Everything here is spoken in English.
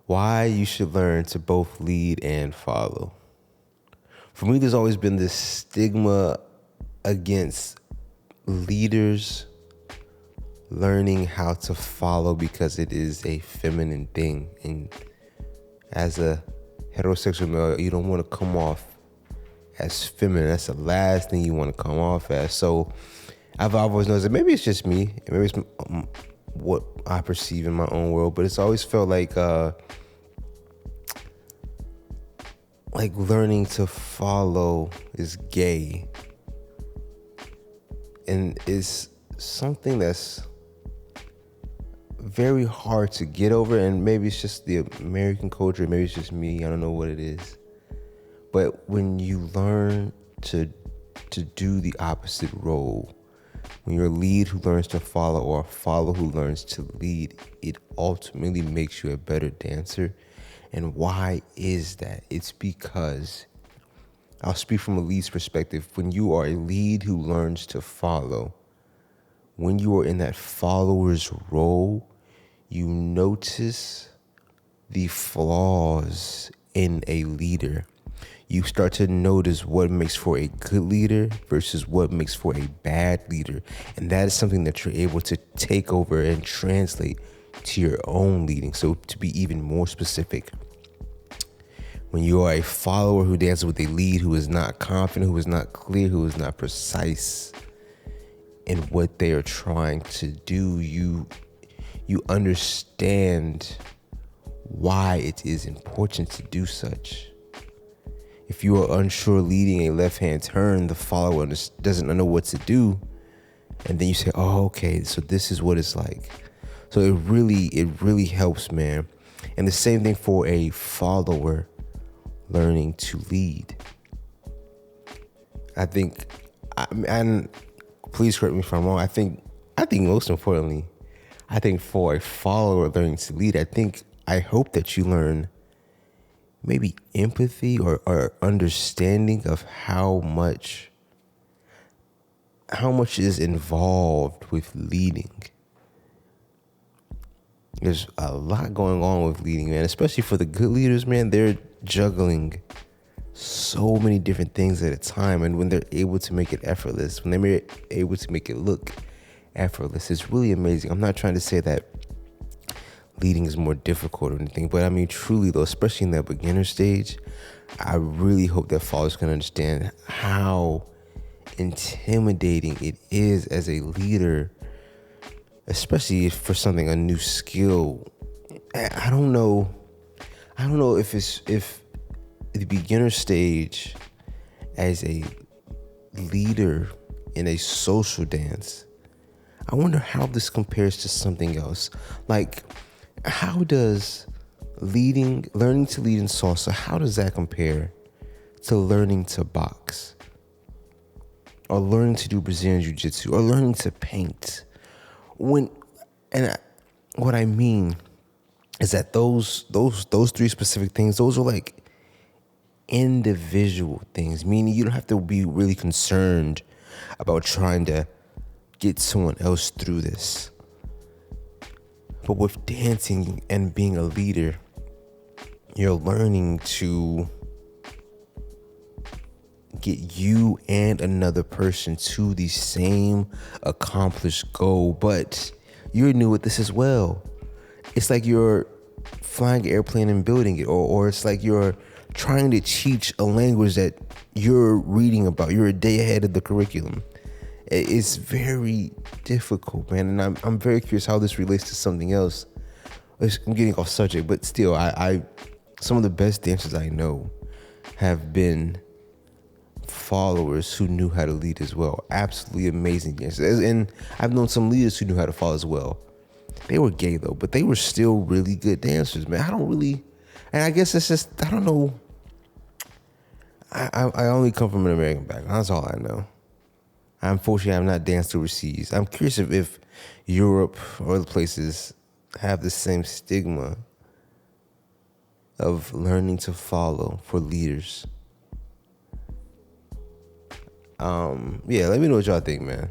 Why you should learn to both lead and follow. For me, there's always been this stigma against leaders learning how to follow because it is a feminine thing. And as a heterosexual male, you don't want to come off as feminine. That's the last thing you want to come off as. So I've always noticed that maybe it's just me, maybe it's what I perceive in my own world, but it's always felt like learning to follow is gay, and it's something that's very hard to get over. And maybe it's just the American culture, maybe it's just me, I don't know what it is. But when you learn to do the opposite role, when you're a lead who learns to follow or a follow who learns to lead, it ultimately makes you a better dancer. And why is that? It's because, I'll speak from a lead's perspective, when you are a lead who learns to follow, when you are in that follower's role, you notice the flaws in a leader. You start to notice what makes for a good leader versus what makes for a bad leader. And that is something that you're able to take over and translate to your own leading. So to be even more specific, when you are a follower who dances with a lead who is not confident, who is not clear, who is not precise in what they are trying to do, you understand why it is important to do such. If you are unsure leading a left-hand turn, the follower doesn't know what to do. And then you say, oh, okay, so this is what it's like. So it really helps, man. And the same thing for a follower learning to lead. I think, and please correct me if I'm wrong, I think most importantly, I think for a follower learning to lead, I hope that you learn maybe empathy or understanding of how much is involved with leading. There's a lot going on with leading, man, especially for the good leaders, man. They're juggling so many different things at a time, and when they're able to make it effortless, when they're able to make it look effortless, it's really amazing. I'm not trying to say that leading is more difficult or anything, but I mean, truly though, especially in that beginner stage, I really hope that followers can understand how intimidating it is as a leader, especially for something, a new skill. I don't know if the beginner stage as a leader in a social dance, I wonder how this compares to something else. Like, how does learning to lead in salsa, how does that compare to learning to box? Or learning to do Brazilian Jiu-Jitsu? Or learning to paint? What I mean is that those three specific things, those are like individual things, meaning you don't have to be really concerned about trying to get someone else through this. But with dancing and being a leader, you're learning to get you and another person to the same accomplished goal, but you're new at this as well. It's like you're flying an airplane and building it, or it's like you're trying to teach a language that you're reading about. You're a day ahead of the curriculum. It's very difficult, man, and I'm very curious how this relates to something else. I'm getting off subject, but still, I some of the best dancers I know have been followers who knew how to lead as well. Absolutely amazing dancers, and I've known some leaders who knew how to follow as well. They were gay though, but they were still really good dancers, man. And I guess it's just, I don't know. I only come from an American background. That's all I know. Unfortunately, I'm not danced overseas. I'm curious if Europe or other places have the same stigma of learning to follow for leaders. Yeah, let me know what y'all think, man.